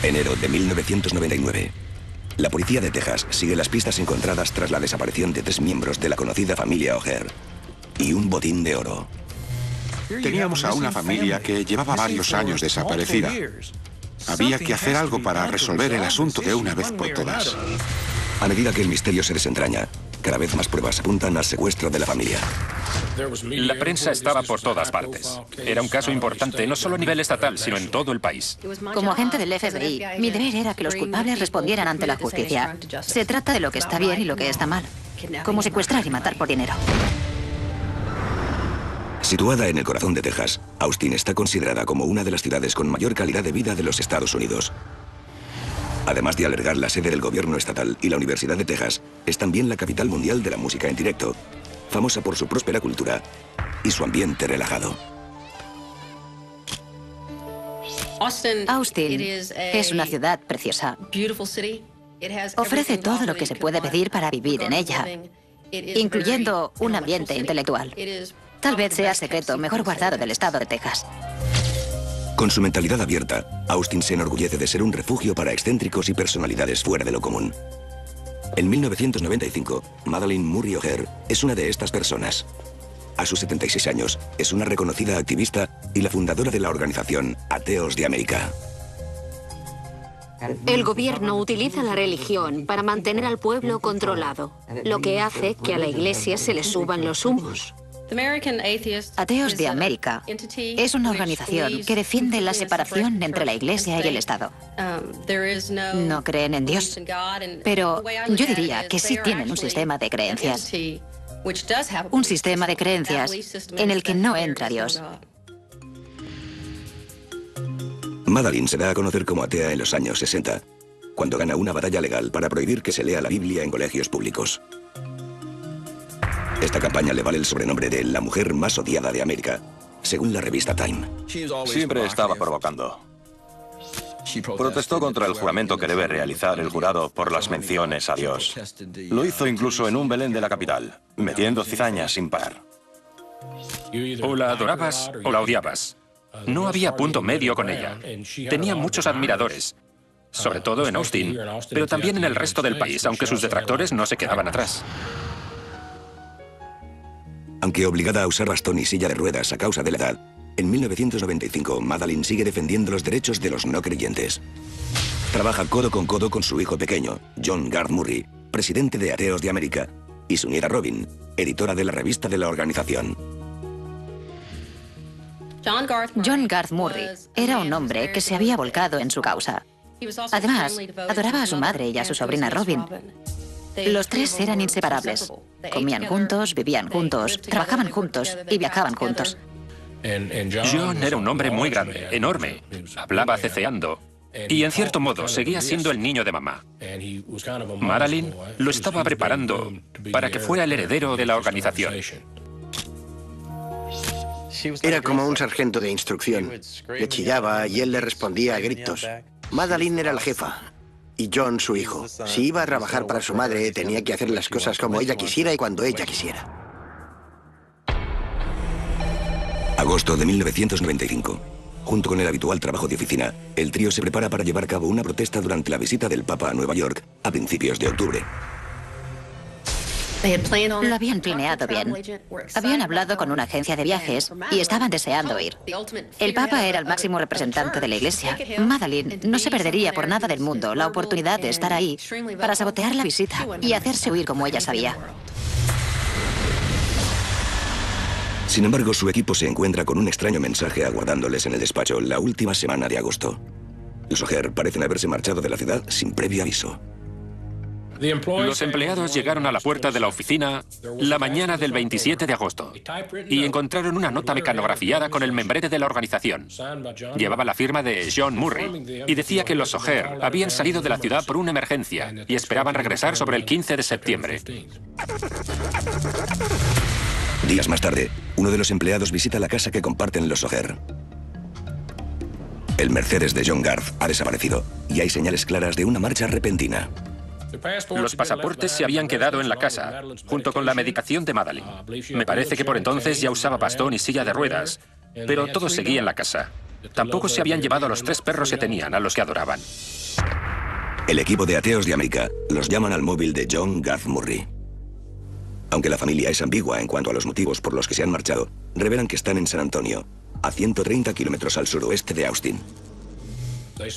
Enero de 1999. La policía de Texas sigue las pistas encontradas tras la desaparición de 3 miembros de la conocida familia O'Hare y un botín de oro. Teníamos a una familia que llevaba varios años desaparecida. Había que hacer algo para resolver el asunto de una vez por todas. A medida que el misterio se desentraña, cada vez más pruebas apuntan al secuestro de la familia. La prensa estaba por todas partes. Era un caso importante, no solo a nivel estatal, sino en todo el país. Como agente del FBI, mi deber era que los culpables respondieran ante la justicia. Se trata de lo que está bien y lo que está mal, como secuestrar y matar por dinero. Situada en el corazón de Texas, Austin está considerada como una de las ciudades con mayor calidad de vida de los Estados Unidos. Además de albergar la sede del gobierno estatal y la Universidad de Texas, es también la capital mundial de la música en directo, famosa por su próspera cultura y su ambiente relajado. Austin es una ciudad preciosa. Ofrece todo lo que se puede pedir para vivir en ella, incluyendo un ambiente intelectual. Tal vez sea el secreto mejor guardado del estado de Texas. Con su mentalidad abierta, Austin se enorgullece de ser un refugio para excéntricos y personalidades fuera de lo común. En 1995, Madalyn Murray O'Hair es una de estas personas. A sus 76 años, es una reconocida activista y la fundadora de la organización Ateos de América. El gobierno utiliza la religión para mantener al pueblo controlado, lo que hace que a la iglesia se le suban los humos. Ateos de América es una organización que defiende la separación entre la Iglesia y el Estado. No creen en Dios, pero yo diría que sí tienen un sistema de creencias. Un sistema de creencias en el que no entra Dios. Madalyn se da a conocer como atea en los años 60, cuando gana una batalla legal para prohibir que se lea la Biblia en colegios públicos. Esta campaña le vale el sobrenombre de la mujer más odiada de América, según la revista Time. Siempre estaba provocando. Protestó contra el juramento que debe realizar el jurado por las menciones a Dios. Lo hizo incluso en un Belén de la capital, metiendo cizaña sin parar. O la adorabas o la odiabas. No había punto medio con ella. Tenía muchos admiradores, sobre todo en Austin, pero también en el resto del país, aunque sus detractores no se quedaban atrás. Aunque obligada a usar bastón y silla de ruedas a causa de la edad, en 1995 Madalyn sigue defendiendo los derechos de los no creyentes. Trabaja codo con su hijo pequeño, John Garth Murray, presidente de Ateos de América, y su nieta Robin, editora de la revista de la organización. John Garth Murray era un hombre que se había volcado en su causa. Además, adoraba a su madre y a su sobrina Robin. Los tres eran inseparables. Comían juntos, vivían juntos, trabajaban juntos y viajaban juntos. John era un hombre muy grande, enorme. Hablaba ceceando. Y en cierto modo seguía siendo el niño de mamá. Madalyn lo estaba preparando para que fuera el heredero de la organización. Era como un sargento de instrucción. Le chillaba y él le respondía a gritos. Madalyn era la jefa. Y John, su hijo. Si iba a trabajar para su madre, tenía que hacer las cosas como ella quisiera y cuando ella quisiera. Agosto de 1995. Junto con el habitual trabajo de oficina, el trío se prepara para llevar a cabo una protesta durante la visita del Papa a Nueva York a principios de octubre. Lo habían planeado bien. Habían hablado con una agencia de viajes y estaban deseando ir. El Papa era el máximo representante de la Iglesia. Madalyn no se perdería por nada del mundo la oportunidad de estar ahí para sabotear la visita y hacerse huir como ella sabía. Sin embargo, su equipo se encuentra con un extraño mensaje aguardándoles en el despacho la última semana de agosto. Los O'Hare parecen haberse marchado de la ciudad sin previo aviso. Los empleados llegaron a la puerta de la oficina la mañana del 27 de agosto y encontraron una nota mecanografiada con el membrete de la organización. Llevaba la firma de John Murray y decía que los O'Hare habían salido de la ciudad por una emergencia y esperaban regresar sobre el 15 de septiembre. Días más tarde, uno de los empleados visita la casa que comparten los O'Hare. El Mercedes de John Garth ha desaparecido y hay señales claras de una marcha repentina. Los pasaportes se habían quedado en la casa, junto con la medicación de Madalyn. Me parece que por entonces ya usaba bastón y silla de ruedas, pero todo seguía en la casa. Tampoco se habían llevado a los 3 perros que tenían, a los que adoraban. El equipo de ateos de América los llaman al móvil de John Garth Murray. Aunque la familia es ambigua en cuanto a los motivos por los que se han marchado, revelan que están en San Antonio, a 130 kilómetros al suroeste de Austin.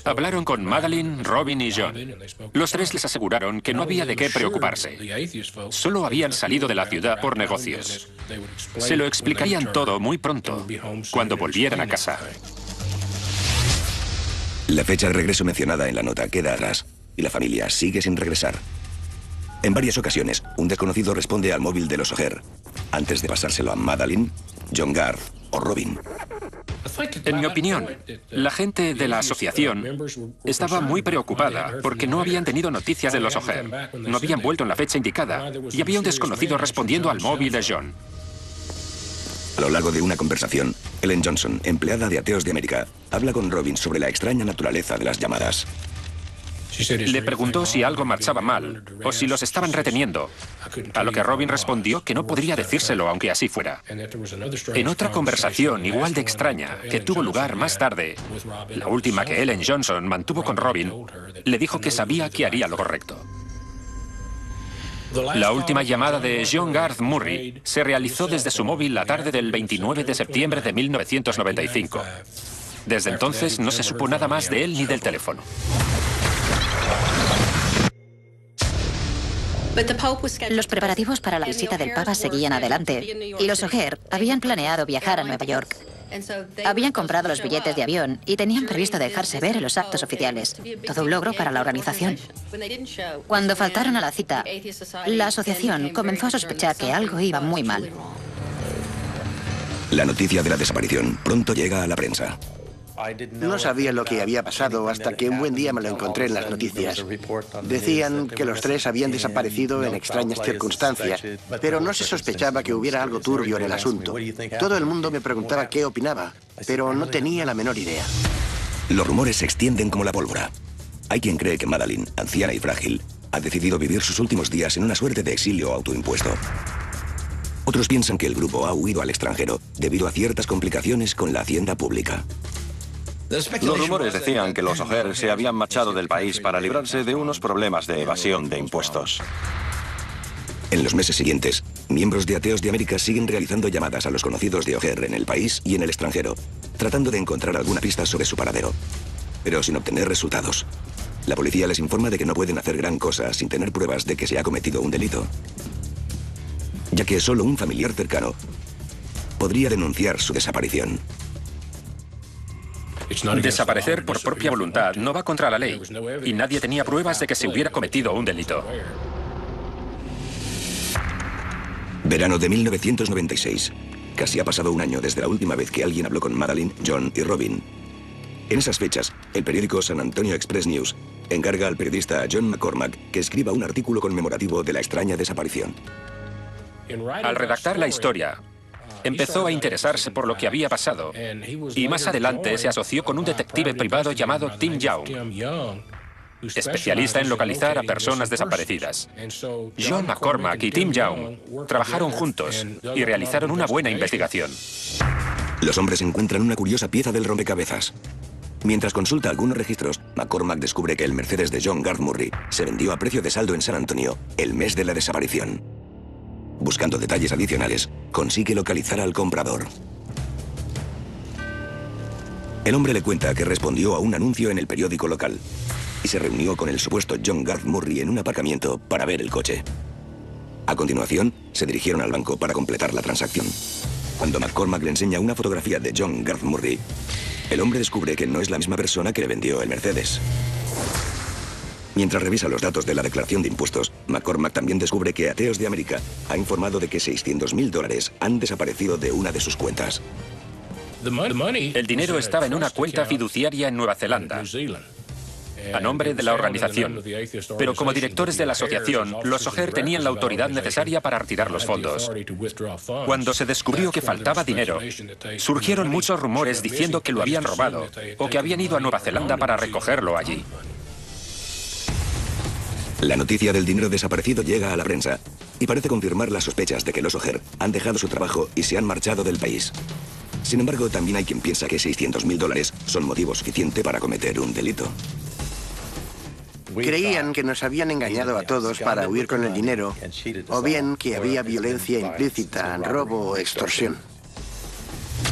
Hablaron con Madeleine, Robin y John. Los 3 les aseguraron que no había de qué preocuparse. Solo habían salido de la ciudad por negocios. Se lo explicarían todo muy pronto, cuando volvieran a casa. La fecha de regreso mencionada en la nota queda atrás, y la familia sigue sin regresar. En varias ocasiones, un desconocido responde al móvil de los O'Hare, antes de pasárselo a Madeleine, John Garth o Robin. En mi opinión, la gente de la asociación estaba muy preocupada porque no habían tenido noticias de los O'Hare. No habían vuelto en la fecha indicada y había un desconocido respondiendo al móvil de John. A lo largo de una conversación, Ellen Johnson, empleada de Ateos de América, habla con Robin sobre la extraña naturaleza de las llamadas. Le preguntó si algo marchaba mal o si los estaban reteniendo, a lo que Robin respondió que no podría decírselo aunque así fuera. En otra conversación igual de extraña que tuvo lugar más tarde, la última que Ellen Johnson mantuvo con Robin, le dijo que sabía que haría lo correcto. La última llamada de John Garth Murray se realizó desde su móvil la tarde del 29 de septiembre de 1995. Desde entonces no se supo nada más de él ni del teléfono. Los preparativos para la visita del Papa seguían adelante y los O'Hare habían planeado viajar a Nueva York. Habían comprado los billetes de avión y tenían previsto dejarse ver en los actos oficiales. Todo un logro para la organización. Cuando faltaron a la cita, la asociación comenzó a sospechar que algo iba muy mal. La noticia de la desaparición pronto llega a la prensa. No sabía lo que había pasado hasta que un buen día me lo encontré en las noticias. Decían que los 3 habían desaparecido en extrañas circunstancias, pero no se sospechaba que hubiera algo turbio en el asunto. Todo el mundo me preguntaba qué opinaba, pero no tenía la menor idea. Los rumores se extienden como la pólvora. Hay quien cree que Madeleine, anciana y frágil, ha decidido vivir sus últimos días en una suerte de exilio autoimpuesto. Otros piensan que el grupo ha huido al extranjero debido a ciertas complicaciones con la hacienda pública. Los rumores decían que los O'Hare se habían marchado del país para librarse de unos problemas de evasión de impuestos. En los meses siguientes, miembros de Ateos de América siguen realizando llamadas a los conocidos de O'Hare en el país y en el extranjero, tratando de encontrar alguna pista sobre su paradero, pero sin obtener resultados. La policía les informa de que no pueden hacer gran cosa sin tener pruebas de que se ha cometido un delito, ya que solo un familiar cercano podría denunciar su desaparición. Desaparecer por propia voluntad no va contra la ley, y nadie tenía pruebas de que se hubiera cometido un delito. Verano de 1996. Casi ha pasado un año desde la última vez que alguien habló con Madeleine, John y Robin. En esas fechas, el periódico San Antonio Express News encarga al periodista John McCormack que escriba un artículo conmemorativo de la extraña desaparición. Al redactar la historia, empezó a interesarse por lo que había pasado y más adelante se asoció con un detective privado llamado Tim Young, especialista en localizar a personas desaparecidas. John McCormack y Tim Young trabajaron juntos y realizaron una buena investigación. Los hombres encuentran una curiosa pieza del rompecabezas. Mientras consulta algunos registros, McCormack descubre que el Mercedes de John Garth Murray se vendió a precio de saldo en San Antonio el mes de la desaparición. Buscando detalles adicionales, consigue localizar al comprador. El hombre le cuenta que respondió a un anuncio en el periódico local y se reunió con el supuesto John Garth Murray en un aparcamiento para ver el coche. A continuación, se dirigieron al banco para completar la transacción. Cuando McCormack le enseña una fotografía de John Garth Murray, el hombre descubre que no es la misma persona que le vendió el Mercedes. Mientras revisa los datos de la declaración de impuestos, McCormack también descubre que Ateos de América ha informado de que $600.000 han desaparecido de una de sus cuentas. El dinero estaba en una cuenta fiduciaria en Nueva Zelanda, a nombre de la organización. Pero como directores de la asociación, los O'Hare tenían la autoridad necesaria para retirar los fondos. Cuando se descubrió que faltaba dinero, surgieron muchos rumores diciendo que lo habían robado o que habían ido a Nueva Zelanda para recogerlo allí. La noticia del dinero desaparecido llega a la prensa y parece confirmar las sospechas de que los O'Hare han dejado su trabajo y se han marchado del país. Sin embargo, también hay quien piensa que $600.000 son motivo suficiente para cometer un delito. Creían que nos habían engañado a todos para huir con el dinero, o bien que había violencia implícita, robo o extorsión.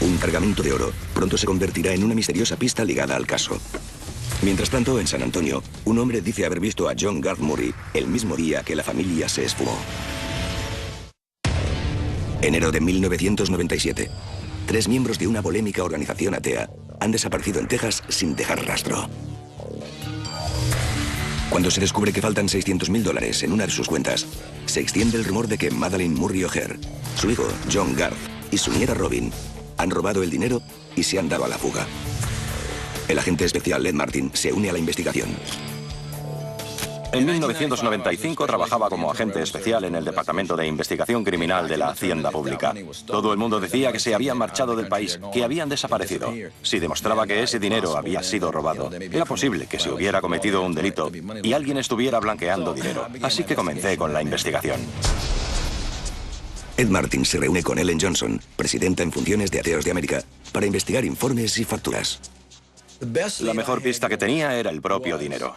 Un cargamento de oro pronto se convertirá en una misteriosa pista ligada al caso. Mientras tanto, en San Antonio, un hombre dice haber visto a John Garth Murray el mismo día que la familia se esfumó. Enero de 1997. 3 miembros de una polémica organización atea han desaparecido en Texas sin dejar rastro. Cuando se descubre que faltan $600.000 en una de sus cuentas, se extiende el rumor de que Madalyn Murray O'Hair, su hijo John Garth y su nieta Robin han robado el dinero y se han dado a la fuga. El agente especial Ed Martin se une a la investigación. En 1995 trabajaba como agente especial en el Departamento de Investigación Criminal de la Hacienda Pública. Todo el mundo decía que se habían marchado del país, que habían desaparecido. Si demostraba que ese dinero había sido robado, era posible que se hubiera cometido un delito y alguien estuviera blanqueando dinero. Así que comencé con la investigación. Ed Martin se reúne con Ellen Johnson, presidenta en funciones de Ateos de América, para investigar informes y facturas. La mejor pista que tenía era el propio dinero.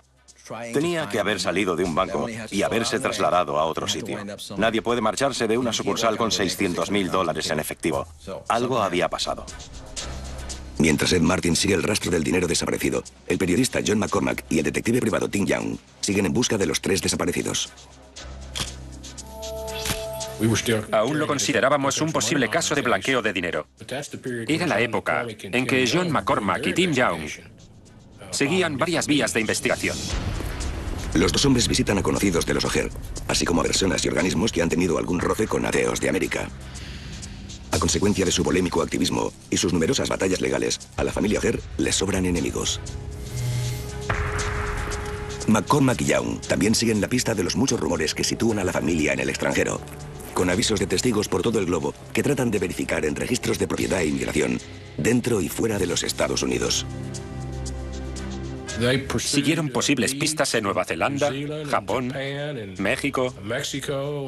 Tenía que haber salido de un banco y haberse trasladado a otro sitio. Nadie puede marcharse de una sucursal con $600.000 en efectivo. Algo había pasado. Mientras Ed Martin sigue el rastro del dinero desaparecido, el periodista John McCormack y el detective privado Tim Young siguen en busca de los 3 desaparecidos. Aún lo considerábamos un posible caso de blanqueo de dinero. Era la época en que John McCormack y Tim Young seguían varias vías de investigación. Los 2 hombres visitan a conocidos de los O'Hair, así como a personas y organismos que han tenido algún roce con Ateos de América. A consecuencia de su polémico activismo y sus numerosas batallas legales, a la familia O'Hair les sobran enemigos. McCormack y Young también siguen la pista de los muchos rumores que sitúan a la familia en el extranjero, con avisos de testigos por todo el globo que tratan de verificar en registros de propiedad e inmigración, dentro y fuera de los Estados Unidos. Siguieron posibles pistas en Nueva Zelanda, Japón, México,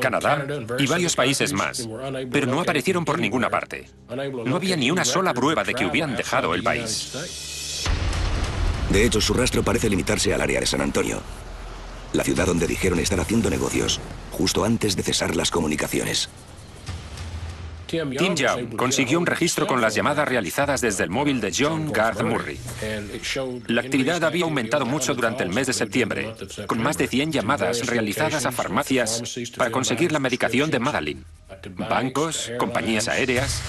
Canadá y varios países más, pero no aparecieron por ninguna parte. No había ni una sola prueba de que hubieran dejado el país. De hecho, su rastro parece limitarse al área de San Antonio, la ciudad donde dijeron estar haciendo negocios, justo antes de cesar las comunicaciones. Tim Young consiguió un registro con las llamadas realizadas desde el móvil de John Garth Murray. La actividad había aumentado mucho durante el mes de septiembre, con más de 100 llamadas realizadas a farmacias para conseguir la medicación de Madalyn, bancos, compañías aéreas.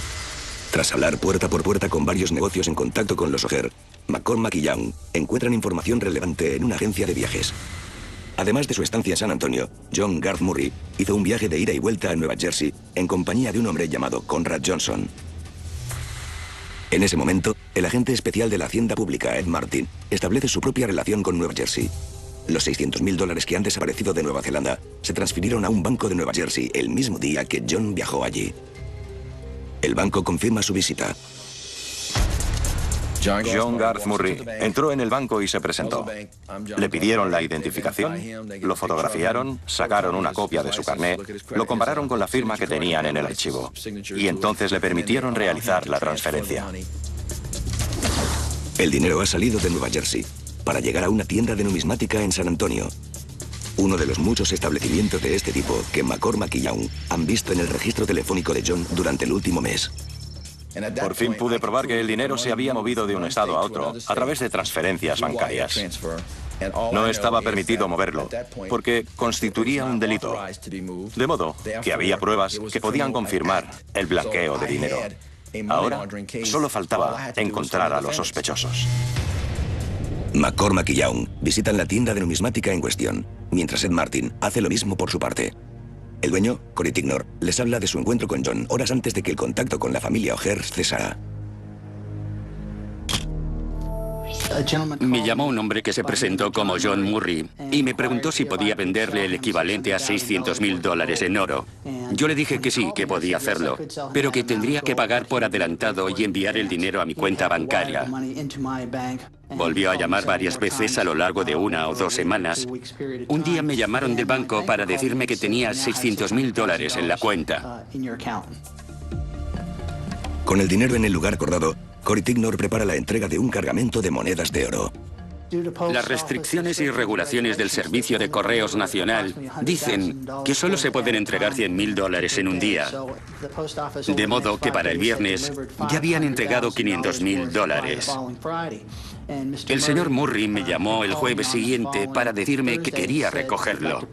Tras hablar puerta por puerta con varios negocios en contacto con los O'Hair, McCormack y Young encuentran información relevante en una agencia de viajes. Además de su estancia en San Antonio, John Garth Murray hizo un viaje de ida y vuelta a Nueva Jersey en compañía de un hombre llamado Conrad Johnson. En ese momento, el agente especial de la Hacienda Pública, Ed Martin, establece su propia relación con Nueva Jersey. Los $600.000 que han desaparecido de Nueva Zelanda se transfirieron a un banco de Nueva Jersey el mismo día que John viajó allí. El banco confirma su visita. John Garth Murray entró en el banco y se presentó. Le pidieron la identificación, lo fotografiaron, sacaron una copia de su carnet, lo compararon con la firma que tenían en el archivo y entonces le permitieron realizar la transferencia. El dinero ha salido de Nueva Jersey para llegar a una tienda de numismática en San Antonio, uno de los muchos establecimientos de este tipo que McCormack y Young han visto en el registro telefónico de John durante el último mes. Por fin pude probar que el dinero se había movido de un estado a otro a través de transferencias bancarias. No estaba permitido moverlo, porque constituiría un delito. De modo que había pruebas que podían confirmar el blanqueo de dinero. Ahora solo faltaba encontrar a los sospechosos. McCormack y Young visitan la tienda de numismática en cuestión, mientras Ed Martin hace lo mismo por su parte. El dueño, Corey Tignor, les habla de su encuentro con John horas antes de que el contacto con la familia O'Hair cesara. Me llamó un hombre que se presentó como John Murray y me preguntó si podía venderle el equivalente a $600.000 en oro. Yo le dije que sí, que podía hacerlo, pero que tendría que pagar por adelantado y enviar el dinero a mi cuenta bancaria. Volvió a llamar varias veces a lo largo de 1 o 2 semanas. Un día me llamaron del banco para decirme que tenía $600.000 en la cuenta. Con el dinero en el lugar acordado, Cory Tignor prepara la entrega de un cargamento de monedas de oro. Las restricciones y regulaciones del Servicio de Correos Nacional dicen que solo se pueden entregar $100.000 en un día. De modo que para el viernes ya habían entregado $500.000. El señor Murry me llamó el jueves siguiente para decirme que quería recogerlo.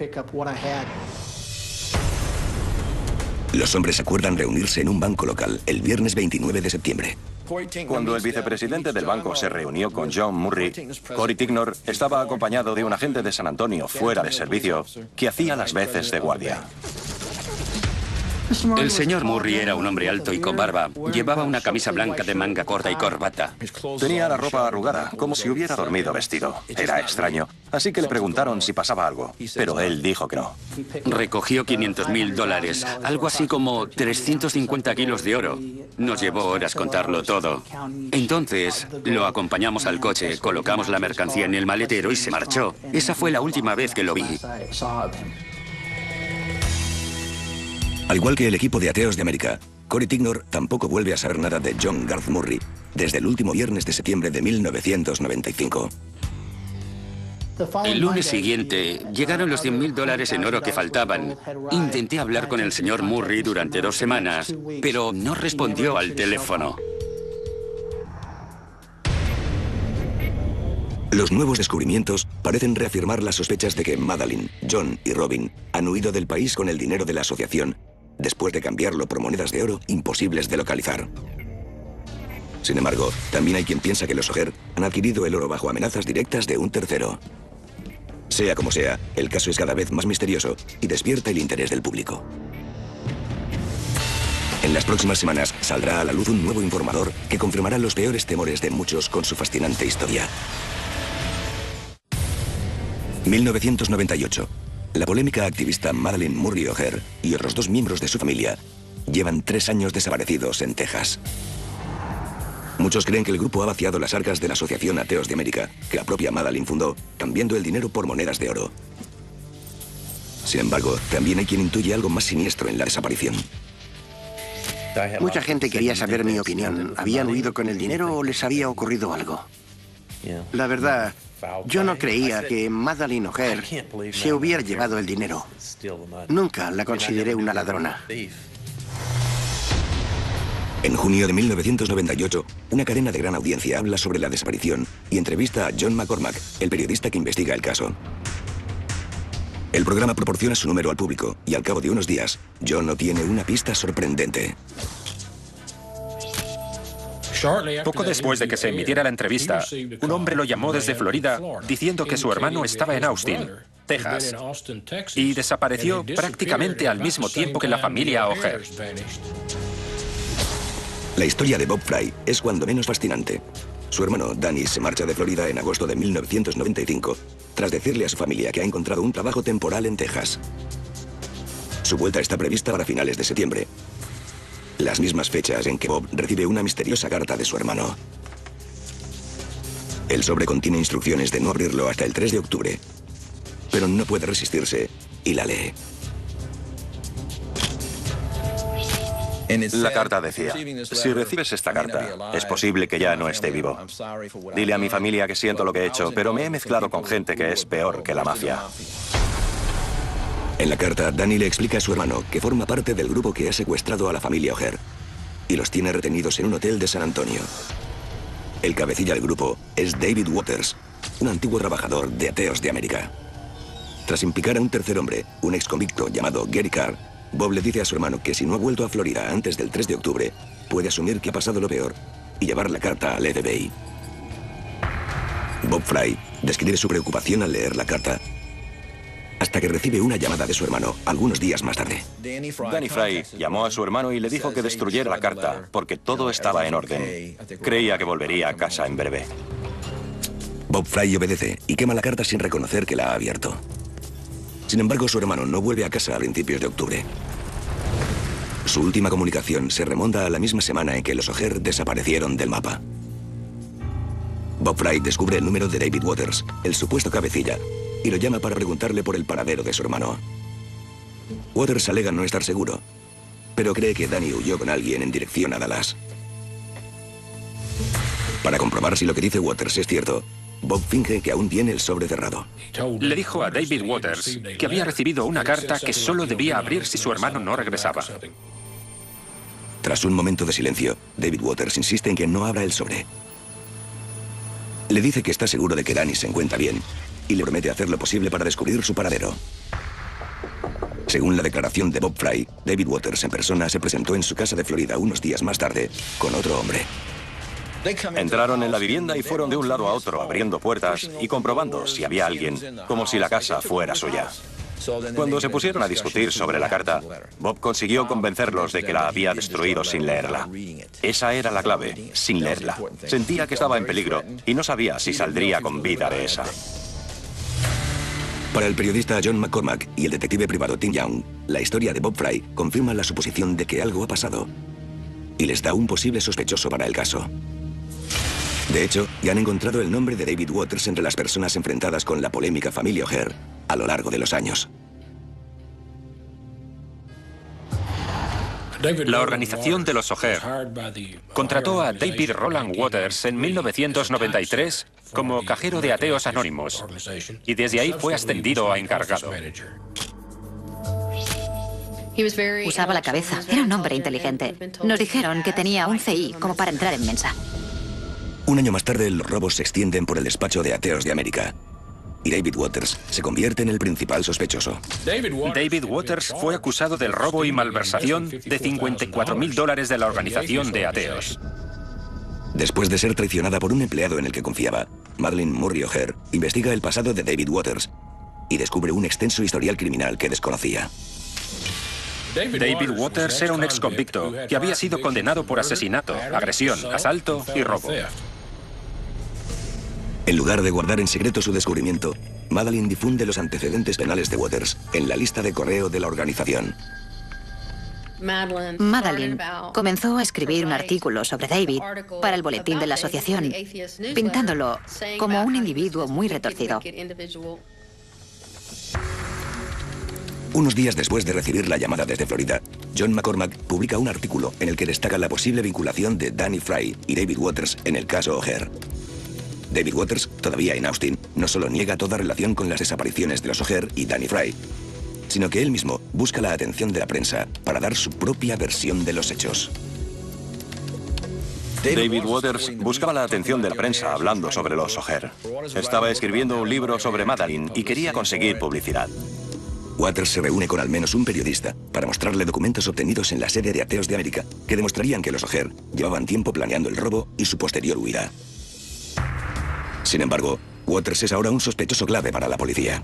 Los hombres acuerdan reunirse en un banco local el viernes 29 de septiembre. Cuando el vicepresidente del banco se reunió con John Murry, Cory Tignor estaba acompañado de un agente de San Antonio fuera de servicio que hacía las veces de guardia. El señor Murry era un hombre alto y con barba. Llevaba una camisa blanca de manga corta y corbata. Tenía la ropa arrugada, como si hubiera dormido vestido. Era extraño, así que le preguntaron si pasaba algo, pero él dijo que no. Recogió $500.000, algo así como 350 kilos de oro. Nos llevó horas contarlo todo. Entonces, lo acompañamos al coche, colocamos la mercancía en el maletero y se marchó. Esa fue la última vez que lo vi. Al igual que el equipo de ateos de América, Cory Tignor tampoco vuelve a saber nada de John Garth Murry desde el último viernes de septiembre de 1995. El lunes siguiente llegaron los $100.000 en oro que faltaban. Intenté hablar con el señor Murry durante 2 semanas, pero no respondió al teléfono. Los nuevos descubrimientos parecen reafirmar las sospechas de que Madalyn, John y Robin han huido del país con el dinero de la asociación, después de cambiarlo por monedas de oro imposibles de localizar. Sin embargo, también hay quien piensa que los O'Hare han adquirido el oro bajo amenazas directas de un tercero. Sea como sea, el caso es cada vez más misterioso y despierta el interés del público. En las próximas semanas saldrá a la luz un nuevo informador que confirmará los peores temores de muchos con su fascinante historia. 1998. La polémica activista Madalyn Murry O'Hare y otros 2 miembros de su familia llevan 3 años desaparecidos en Texas. Muchos creen que el grupo ha vaciado las arcas de la Asociación Ateos de América, que la propia Madalyn fundó, cambiando el dinero por monedas de oro. Sin embargo, también hay quien intuye algo más siniestro en la desaparición. Mucha gente quería saber mi opinión. ¿Habían huido con el dinero o les había ocurrido algo? La verdad, yo no creía que Madalyn O'Hare se hubiera llevado el dinero. Nunca la consideré una ladrona. En junio de 1998, una cadena de gran audiencia habla sobre la desaparición y entrevista a John McCormack, el periodista que investiga el caso. El programa proporciona su número al público y al cabo de unos días, John obtiene una pista sorprendente. Poco después de que se emitiera la entrevista, un hombre lo llamó desde Florida diciendo que su hermano estaba en Austin, Texas, y desapareció prácticamente al mismo tiempo que la familia O'Hare. La historia de Bob Fry es cuando menos fascinante. Su hermano Danny se marcha de Florida en agosto de 1995, tras decirle a su familia que ha encontrado un trabajo temporal en Texas. Su vuelta está prevista para finales de septiembre, las mismas fechas en que Bob recibe una misteriosa carta de su hermano. El sobre contiene instrucciones de no abrirlo hasta el 3 de octubre, pero no puede resistirse y la lee. La carta decía: si recibes esta carta, es posible que ya no esté vivo. Dile a mi familia que siento lo que he hecho, pero me he mezclado con gente que es peor que la mafia. En la carta, Danny le explica a su hermano que forma parte del grupo que ha secuestrado a la familia O'Hare y los tiene retenidos en un hotel de San Antonio. El cabecilla del grupo es David Waters, un antiguo trabajador de Ateos de América. Tras implicar a un tercer hombre, un exconvicto llamado Gary Carr, Bob le dice a su hermano que si no ha vuelto a Florida antes del 3 de octubre, puede asumir que ha pasado lo peor y llevar la carta al FBI. Bob Fry describe su preocupación al leer la carta, hasta que recibe una llamada de su hermano algunos días más tarde. Danny Fry llamó a su hermano y le dijo que destruyera la carta, porque todo estaba en orden. Creía que volvería a casa en breve. Bob Fry obedece y quema la carta sin reconocer que la ha abierto. Sin embargo, su hermano no vuelve a casa a principios de octubre. Su última comunicación se remonta a la misma semana en que los O'Hare desaparecieron del mapa. Bob Fry descubre el número de David Waters, el supuesto cabecilla, y lo llama para preguntarle por el paradero de su hermano. Waters alega no estar seguro, pero cree que Danny huyó con alguien en dirección a Dallas. Para comprobar si lo que dice Waters es cierto, Bob finge que aún tiene el sobre cerrado. Le dijo a David Waters que había recibido una carta que solo debía abrir si su hermano no regresaba. Tras un momento de silencio, David Waters insiste en que no abra el sobre. Le dice que está seguro de que Danny se encuentra bien y le promete hacer lo posible para descubrir su paradero. Según la declaración de Bob Fry, David Waters en persona se presentó en su casa de Florida unos días más tarde con otro hombre. Entraron en la vivienda y fueron de un lado a otro abriendo puertas y comprobando si había alguien, como si la casa fuera suya. Cuando se pusieron a discutir sobre la carta, Bob consiguió convencerlos de que la había destruido sin leerla. Esa era la clave, sin leerla. Sentía que estaba en peligro y no sabía si saldría con vida de esa. Para el periodista John McCormack y el detective privado Tim Young, la historia de Bob Fry confirma la suposición de que algo ha pasado y les da un posible sospechoso para el caso. De hecho, ya han encontrado el nombre de David Waters entre las personas enfrentadas con la polémica familia O'Hare a lo largo de los años. La organización de los O'Hare contrató a David Roland Waters en 1993 como cajero de ateos anónimos y desde ahí fue ascendido a encargado. Usaba la cabeza. Era un hombre inteligente. Nos dijeron que tenía un CI como para entrar en Mensa. Un año más tarde, los robos se extienden por el despacho de ateos de América. Y David Waters se convierte en el principal sospechoso. David Waters fue acusado del robo y malversación de $54.000 de la organización de ateos. Después de ser traicionada por un empleado en el que confiaba, Madeleine Murray O'Hare investiga el pasado de David Waters y descubre un extenso historial criminal que desconocía. David Waters era un ex convicto que había sido condenado por asesinato, agresión, asalto y robo. En lugar de guardar en secreto su descubrimiento, Madeleine difunde los antecedentes penales de Waters en la lista de correo de la organización. Madeleine comenzó a escribir un artículo sobre David para el boletín de la asociación, pintándolo como un individuo muy retorcido. Unos días después de recibir la llamada desde Florida, John McCormack publica un artículo en el que destaca la posible vinculación de Danny Fry y David Waters en el caso O'Hare. David Waters, todavía en Austin, no solo niega toda relación con las desapariciones de los O'Hare y Danny Fry, sino que él mismo busca la atención de la prensa para dar su propia versión de los hechos. David Waters buscaba la atención de la prensa hablando sobre los O'Hare. Estaba escribiendo un libro sobre Madeleine y quería conseguir publicidad. Waters se reúne con al menos un periodista para mostrarle documentos obtenidos en la sede de Ateos de América que demostrarían que los O'Hare llevaban tiempo planeando el robo y su posterior huida. Sin embargo, Waters es ahora un sospechoso clave para la policía.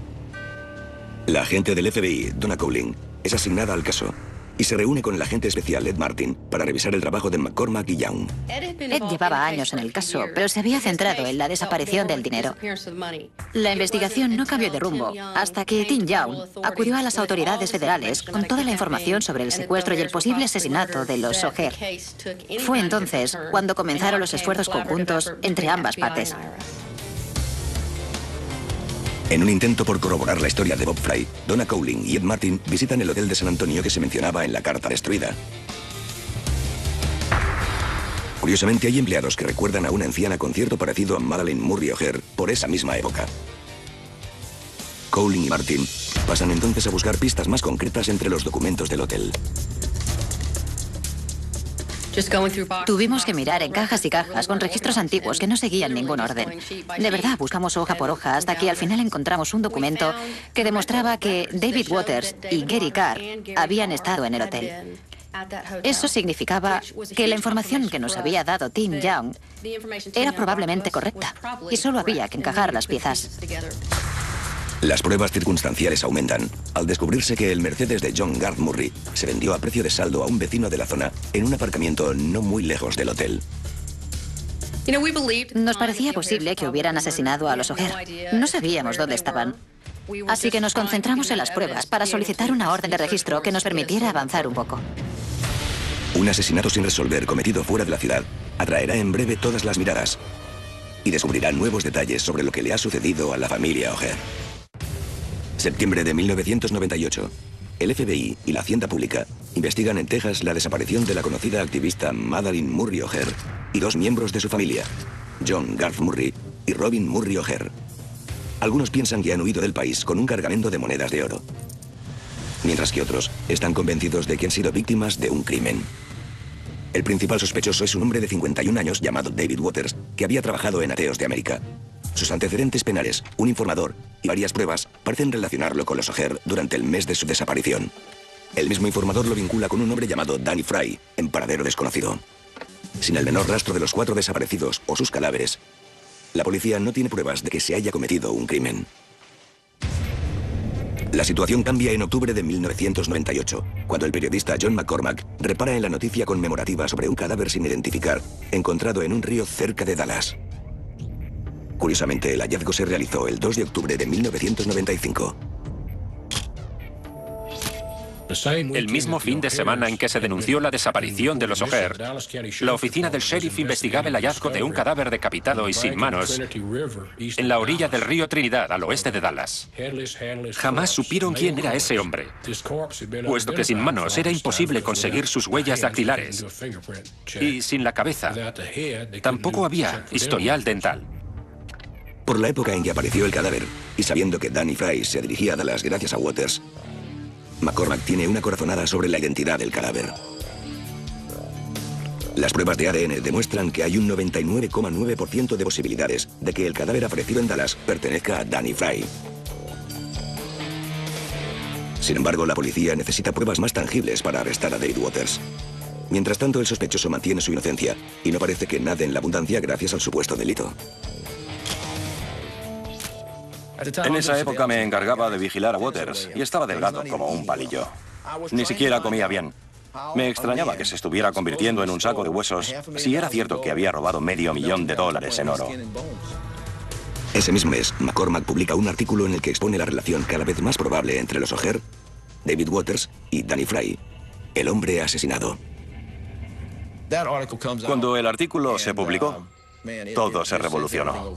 La agente del FBI, Donna Cowling, es asignada al caso y se reúne con el agente especial Ed Martin para revisar el trabajo de McCormack y Young. Ed llevaba años en el caso, pero se había centrado en la desaparición del dinero. La investigación no cambió de rumbo hasta que Tim Young acudió a las autoridades federales con toda la información sobre el secuestro y el posible asesinato de los O'Hare. Fue entonces cuando comenzaron los esfuerzos conjuntos entre ambas partes. En un intento por corroborar la historia de Bob Fry, Donna Cowling y Ed Martin visitan el hotel de San Antonio que se mencionaba en la carta destruida. Curiosamente, hay empleados que recuerdan a una anciana con cierto parecido a Madeleine Murray O'Hare por esa misma época. Cowling y Martin pasan entonces a buscar pistas más concretas entre los documentos del hotel. Tuvimos que mirar en cajas y cajas con registros antiguos que no seguían ningún orden. De verdad, buscamos hoja por hoja hasta que al final encontramos un documento que demostraba que David Waters y Gary Carr habían estado en el hotel. Eso significaba que la información que nos había dado Tim Young era probablemente correcta y solo había que encajar las piezas. Las pruebas circunstanciales aumentan al descubrirse que el Mercedes de John Garth Murray se vendió a precio de saldo a un vecino de la zona en un aparcamiento no muy lejos del hotel. Nos parecía posible que hubieran asesinado a los O'Hare. No sabíamos dónde estaban. Así que nos concentramos en las pruebas para solicitar una orden de registro que nos permitiera avanzar un poco. Un asesinato sin resolver cometido fuera de la ciudad atraerá en breve todas las miradas y descubrirá nuevos detalles sobre lo que le ha sucedido a la familia O'Hare. Septiembre de 1998. El FBI y la Hacienda Pública investigan en Texas la desaparición de la conocida activista Madeleine Murray O'Hare y dos miembros de su familia, John Garth Murray y Robin Murray O'Hare. Algunos piensan que han huido del país con un cargamento de monedas de oro, mientras que otros están convencidos de que han sido víctimas de un crimen. El principal sospechoso es un hombre de 51 años llamado David Waters, que había trabajado en Ateos de América. Sus antecedentes penales, un informador y varias pruebas parecen relacionarlo con los O'Hare durante el mes de su desaparición. El mismo informador lo vincula con un hombre llamado Danny Fry, en paradero desconocido. Sin el menor rastro de los 4 desaparecidos o sus cadáveres, la policía no tiene pruebas de que se haya cometido un crimen. La situación cambia en octubre de 1998, cuando el periodista John McCormack repara en la noticia conmemorativa sobre un cadáver sin identificar, encontrado en un río cerca de Dallas. Curiosamente, el hallazgo se realizó el 2 de octubre de 1995. El mismo fin de semana en que se denunció la desaparición de los O'Hare, la oficina del sheriff investigaba el hallazgo de un cadáver decapitado y sin manos en la orilla del río Trinidad, al oeste de Dallas. Jamás supieron quién era ese hombre, puesto que sin manos era imposible conseguir sus huellas dactilares. Y sin la cabeza, tampoco había historial dental. Por la época en que apareció el cadáver, y sabiendo que Danny Fry se dirigía a Dallas gracias a Waters, McCormack tiene una corazonada sobre la identidad del cadáver. Las pruebas de ADN demuestran que hay un 99,9% de posibilidades de que el cadáver aparecido en Dallas pertenezca a Danny Fry. Sin embargo, la policía necesita pruebas más tangibles para arrestar a David Waters. Mientras tanto, el sospechoso mantiene su inocencia y no parece que nade en la abundancia gracias al supuesto delito. En esa época me encargaba de vigilar a Waters y estaba delgado como un palillo. Ni siquiera comía bien. Me extrañaba que se estuviera convirtiendo en un saco de huesos si era cierto que había robado $500,000 en oro. Ese mismo mes, McCormack publica un artículo en el que expone la relación cada vez más probable entre los O'Hare, David Waters y Danny Fry, el hombre asesinado. Cuando el artículo se publicó, todo se revolucionó.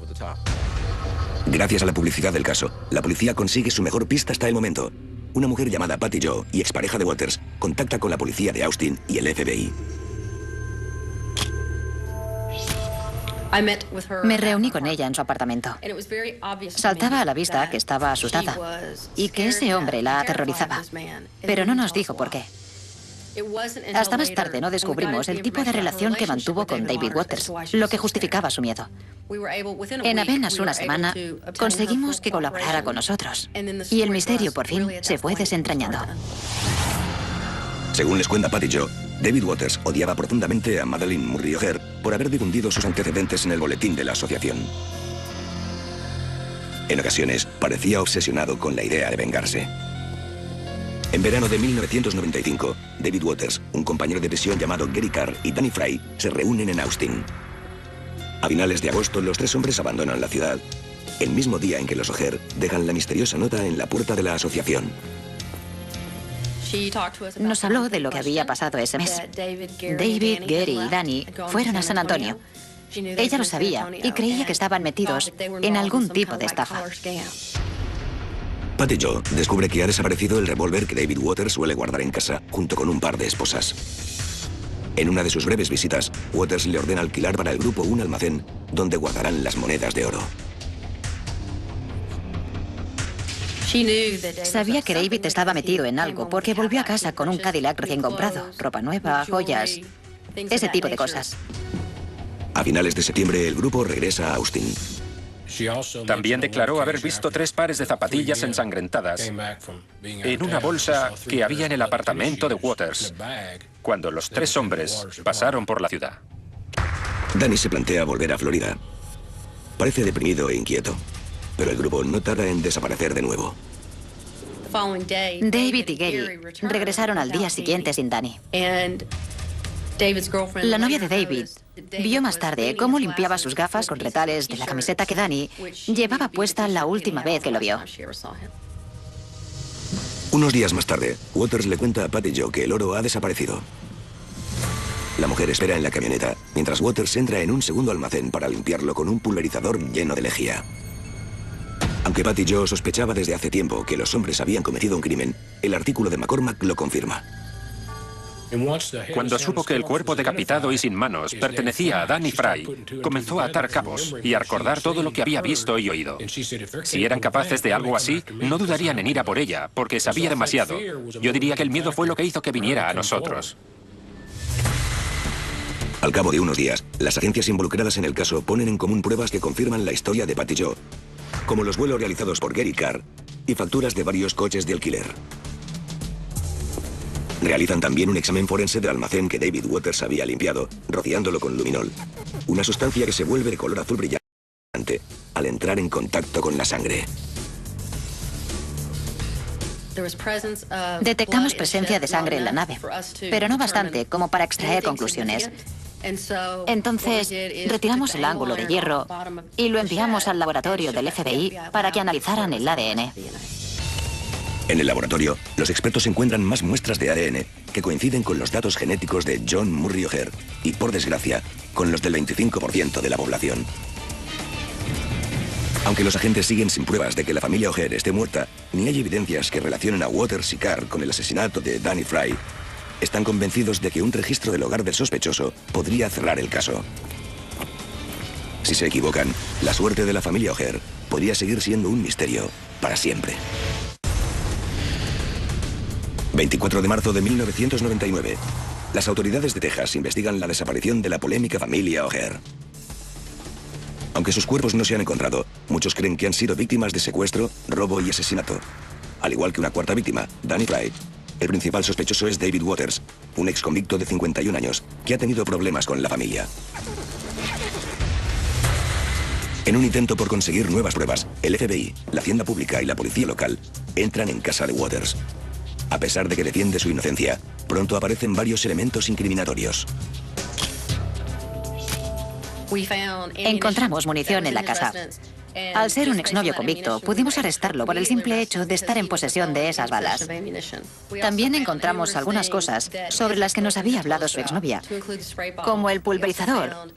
Gracias a la publicidad del caso, la policía consigue su mejor pista hasta el momento. Una mujer llamada Patty Jo y expareja de Waters contacta con la policía de Austin y el FBI. Me reuní con ella en su apartamento. Saltaba a la vista que estaba asustada y que ese hombre la aterrorizaba, pero no nos dijo por qué. Hasta más tarde no descubrimos el tipo de relación que mantuvo con David Waters, lo que justificaba su miedo. En apenas una semana conseguimos que colaborara con nosotros y el misterio por fin se fue desentrañando. Según les cuenta Patty Jo, David Waters odiaba profundamente a Madeleine Murray O'Hare por haber difundido sus antecedentes en el boletín de la asociación. En ocasiones parecía obsesionado con la idea de vengarse. En verano de 1995, David Waters, un compañero de prisión llamado Gary Carr y Danny Fry se reúnen en Austin. A finales de agosto, los 3 hombres abandonan la ciudad, el mismo día en que los O'Hare dejan la misteriosa nota en la puerta de la asociación. Nos habló de lo que había pasado ese mes. David, Gary y Danny fueron a San Antonio. Ella lo sabía y creía que estaban metidos en algún tipo de estafa. Patty Jo descubre que ha desaparecido el revólver que David Waters suele guardar en casa, junto con un par de esposas. En una de sus breves visitas, Waters le ordena alquilar para el grupo un almacén donde guardarán las monedas de oro. Sabía que David estaba metido en algo porque volvió a casa con un Cadillac recién comprado, ropa nueva, joyas, ese tipo de cosas. A finales de septiembre, el grupo regresa a Austin. También declaró haber visto 3 pares de zapatillas ensangrentadas en una bolsa que había en el apartamento de Waters cuando los 3 hombres pasaron por la ciudad. Danny se plantea volver a Florida. Parece deprimido e inquieto, pero el grupo no tarda en desaparecer de nuevo. David y Gary regresaron al día siguiente sin Danny. La novia de David vio más tarde cómo limpiaba sus gafas con retales de la camiseta que Danny llevaba puesta la última vez que lo vio. Unos días más tarde, Waters le cuenta a Patty Jo que el oro ha desaparecido. La mujer espera en la camioneta, mientras Waters entra en un segundo almacén para limpiarlo con un pulverizador lleno de lejía. Aunque Patty Jo sospechaba desde hace tiempo que los hombres habían cometido un crimen, el artículo de McCormack lo confirma. Cuando supo que el cuerpo decapitado y sin manos pertenecía a Danny Fry, comenzó a atar cabos y a recordar todo lo que había visto y oído. Si eran capaces de algo así, no dudarían en ir a por ella, porque sabía demasiado. Yo diría que el miedo fue lo que hizo que viniera a nosotros. Al cabo de unos días, las agencias involucradas en el caso ponen en común pruebas que confirman la historia de Patty Jo, como los vuelos realizados por Gary Carr y facturas de varios coches de alquiler. Realizan también un examen forense del almacén que David Waters había limpiado, rociándolo con luminol, una sustancia que se vuelve de color azul brillante al entrar en contacto con la sangre. Detectamos presencia de sangre en la nave, pero no bastante como para extraer conclusiones. Entonces, retiramos el ángulo de hierro y lo enviamos al laboratorio del FBI para que analizaran el ADN. En el laboratorio, los expertos encuentran más muestras de ADN que coinciden con los datos genéticos de John Murray O'Hair y, por desgracia, con los del 25% de la población. Aunque los agentes siguen sin pruebas de que la familia O'Hair esté muerta, ni hay evidencias que relacionen a Waters y Carr con el asesinato de Danny Fry, están convencidos de que un registro del hogar del sospechoso podría cerrar el caso. Si se equivocan, la suerte de la familia O'Hair podría seguir siendo un misterio para siempre. 24 de marzo de 1999. Las autoridades de Texas investigan la desaparición de la polémica familia O'Hair. Aunque sus cuerpos no se han encontrado, muchos creen que han sido víctimas de secuestro, robo y asesinato. Al igual que una cuarta víctima, Danny Fry. El principal sospechoso es David Waters, un ex convicto de 51 años que ha tenido problemas con la familia. En un intento por conseguir nuevas pruebas, el FBI, la Hacienda Pública y la policía local entran en casa de Waters. A pesar de que defiende su inocencia, pronto aparecen varios elementos incriminatorios. Encontramos munición en la casa. Al ser un exnovio convicto, pudimos arrestarlo por el simple hecho de estar en posesión de esas balas. También encontramos algunas cosas sobre las que nos había hablado su exnovia, como el pulverizador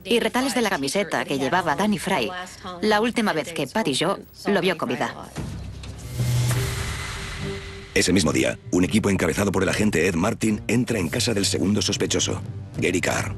y retales de la camiseta que llevaba Danny Fry la última vez que Patty Jo lo vio con vida. Ese mismo día, un equipo encabezado por el agente Ed Martin entra en casa del segundo sospechoso, Gary Carr.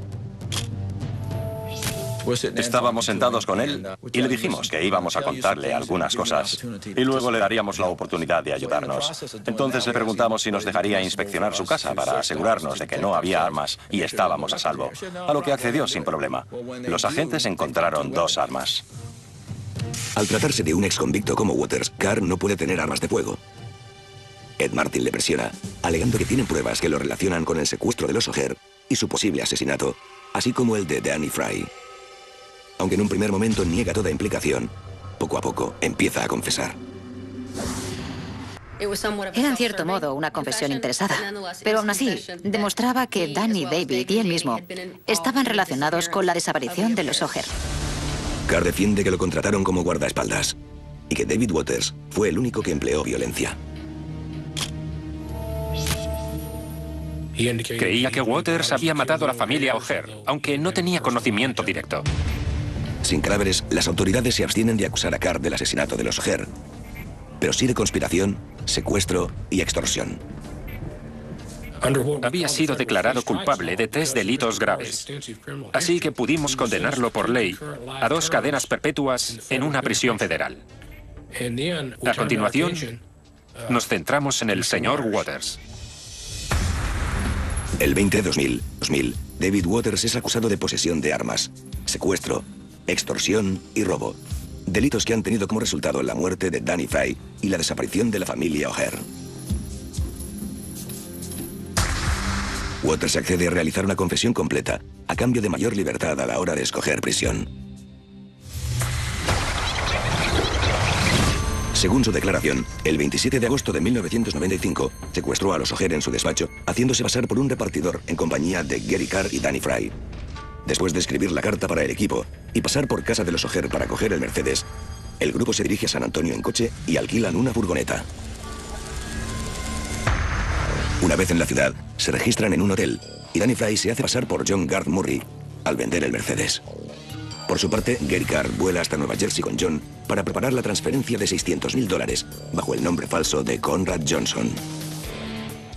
Estábamos sentados con él y le dijimos que íbamos a contarle algunas cosas y luego le daríamos la oportunidad de ayudarnos. Entonces le preguntamos si nos dejaría inspeccionar su casa para asegurarnos de que no había armas y estábamos a salvo, a lo que accedió sin problema. Los agentes encontraron 2 armas. Al tratarse de un ex convicto como Waters, Carr no puede tener armas de fuego. Ed Martin le presiona, alegando que tienen pruebas que lo relacionan con el secuestro de los O'Hair y su posible asesinato, así como el de Danny Fry. Aunque en un primer momento niega toda implicación, poco a poco empieza a confesar. Era en cierto modo una confesión interesada, pero aún así demostraba que Danny, David y él mismo estaban relacionados con la desaparición de los O'Hair. Carr defiende que lo contrataron como guardaespaldas y que David Waters fue el único que empleó violencia. Creía que Waters había matado a la familia O'Hair, aunque no tenía conocimiento directo. Sin cadáveres, las autoridades se abstienen de acusar a Carr del asesinato de los O'Hair, pero sí de conspiración, secuestro y extorsión. Había sido declarado culpable de 3 delitos graves, así que pudimos condenarlo por ley a 2 cadenas perpetuas en una prisión federal. A continuación, nos centramos en el señor Waters. El 20 de 2000, David Waters es acusado de posesión de armas, secuestro, extorsión y robo. Delitos que han tenido como resultado la muerte de Danny Fry y la desaparición de la familia O'Hair. Waters accede a realizar una confesión completa a cambio de mayor libertad a la hora de escoger prisión. Según su declaración, el 27 de agosto de 1995 secuestró a los O'Hair en su despacho, haciéndose pasar por un repartidor en compañía de Gary Carr y Danny Fry. Después de escribir la carta para el equipo y pasar por casa de los O'Hair para coger el Mercedes, el grupo se dirige a San Antonio en coche y alquilan una furgoneta. Una vez en la ciudad, se registran en un hotel y Danny Fry se hace pasar por John Garth Murray al vender el Mercedes. Por su parte, Gary Carr vuela hasta Nueva Jersey con John para preparar la transferencia de $600.000 bajo el nombre falso de Conrad Johnson.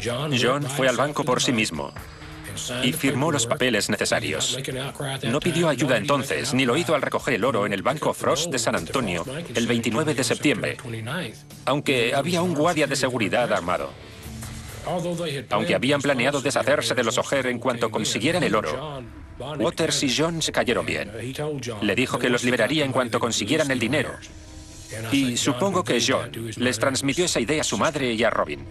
John fue al banco por sí mismo y firmó los papeles necesarios. No pidió ayuda entonces, ni lo hizo al recoger el oro en el Banco Frost de San Antonio el 29 de septiembre, aunque había un guardia de seguridad armado. Aunque habían planeado deshacerse de los O'Hare en cuanto consiguieran el oro, Waters y John se cayeron bien. Le dijo que los liberaría en cuanto consiguieran el dinero. Y supongo que John les transmitió esa idea a su madre y a Robin.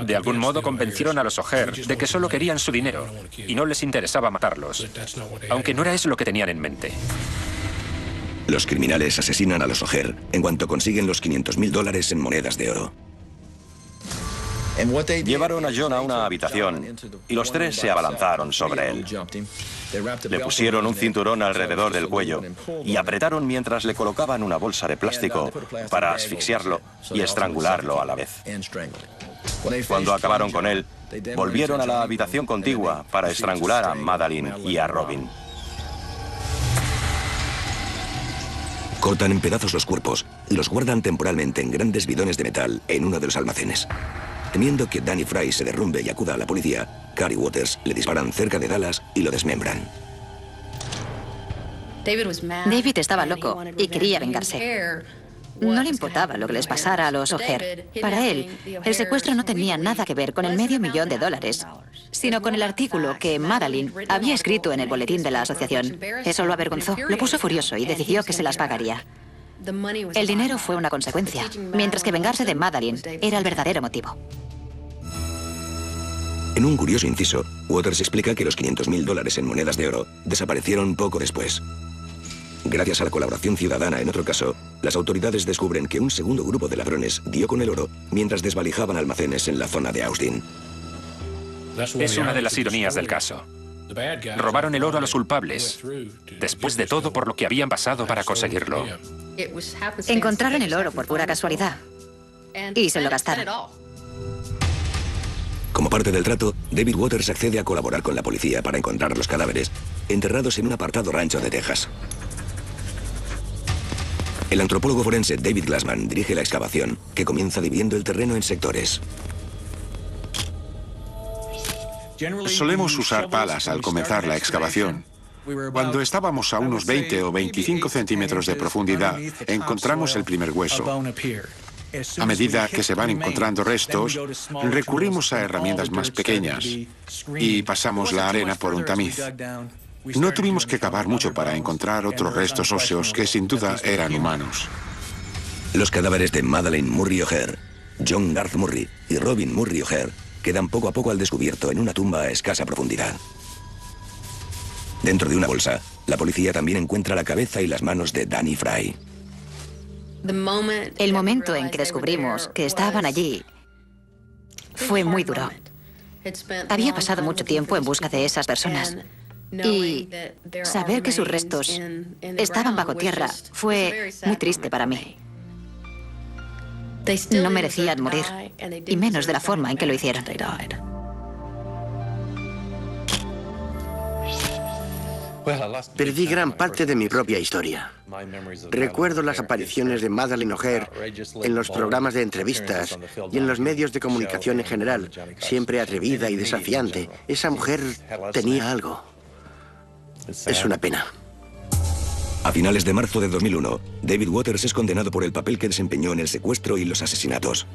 De algún modo convencieron a los O'Hare de que solo querían su dinero y no les interesaba matarlos, aunque no era eso lo que tenían en mente. Los criminales asesinan a los O'Hare en cuanto consiguen los $500.000 en monedas de oro. Llevaron a John a una habitación y los tres se abalanzaron sobre él. Le pusieron un cinturón alrededor del cuello y apretaron mientras le colocaban una bolsa de plástico para asfixiarlo y estrangularlo a la vez. Cuando acabaron con él, volvieron a la habitación contigua para estrangular a Madalyn y a Robin. Cortan en pedazos los cuerpos y los guardan temporalmente en grandes bidones de metal en uno de los almacenes. Temiendo que Danny Fry se derrumbe y acuda a la policía, Carrie Waters le disparan cerca de Dallas y lo desmembran. David estaba loco y quería vengarse. No le importaba lo que les pasara a los O'Hare. Para él, el secuestro no tenía nada que ver con el $500,000, sino con el artículo que Madalyn había escrito en el boletín de la asociación. Eso lo avergonzó, lo puso furioso y decidió que se las pagaría. El dinero fue una consecuencia, mientras que vengarse de Madalyn era el verdadero motivo. En un curioso inciso, Waters explica que los $500.000 en monedas de oro desaparecieron poco después. Gracias a la colaboración ciudadana en otro caso, las autoridades descubren que un segundo grupo de ladrones dio con el oro mientras desvalijaban almacenes en la zona de Austin. Es una de las ironías del caso. Robaron el oro a los culpables, después de todo por lo que habían pasado para conseguirlo. Encontraron el oro por pura casualidad y se lo gastaron. Como parte del trato, David Waters accede a colaborar con la policía para encontrar los cadáveres, enterrados en un apartado rancho de Texas. El antropólogo forense David Glassman dirige la excavación, que comienza dividiendo el terreno en sectores. Solemos usar palas al comenzar la excavación. Cuando estábamos a unos 20 o 25 centímetros de profundidad, encontramos el primer hueso. A medida que se van encontrando restos, recurrimos a herramientas más pequeñas y pasamos la arena por un tamiz. No tuvimos que cavar mucho para encontrar otros restos óseos que sin duda eran humanos. Los cadáveres de Madalyn Murray O'Hare, John Garth Murray y Robin Murray O'Hare quedan poco a poco al descubierto en una tumba a escasa profundidad. Dentro de una bolsa, la policía también encuentra la cabeza y las manos de Danny Fry. El momento en que descubrimos que estaban allí fue muy duro. Había pasado mucho tiempo en busca de esas personas y saber que sus restos estaban bajo tierra fue muy triste para mí. No merecían morir, y menos de la forma en que lo hicieron. Perdí gran parte de mi propia historia. Recuerdo las apariciones de Madalyn O'Hare en los programas de entrevistas y en los medios de comunicación en general, siempre atrevida y desafiante. Esa mujer tenía algo. Es una pena. A finales de marzo de 2001, David Waters es condenado por el papel que desempeñó en el secuestro y los asesinatos.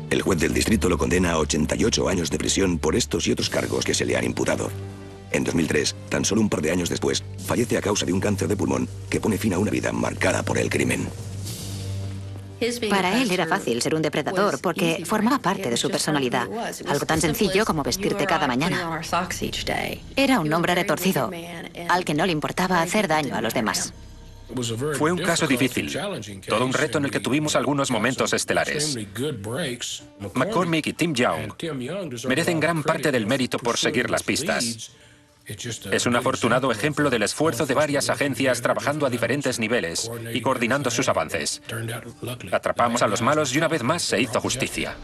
El juez del distrito lo condena a 88 años de prisión por estos y otros cargos que se le han imputado. En 2003, tan solo un par de años después, fallece a causa de un cáncer de pulmón que pone fin a una vida marcada por el crimen. Para él era fácil ser un depredador porque formaba parte de su personalidad, algo tan sencillo como vestirte cada mañana. Era un hombre retorcido, al que no le importaba hacer daño a los demás. Fue un caso difícil, todo un reto en el que tuvimos algunos momentos estelares. McCormick y Tim Young merecen gran parte del mérito por seguir las pistas. Es un afortunado ejemplo del esfuerzo de varias agencias trabajando a diferentes niveles y coordinando sus avances. Atrapamos a los malos y una vez más se hizo justicia.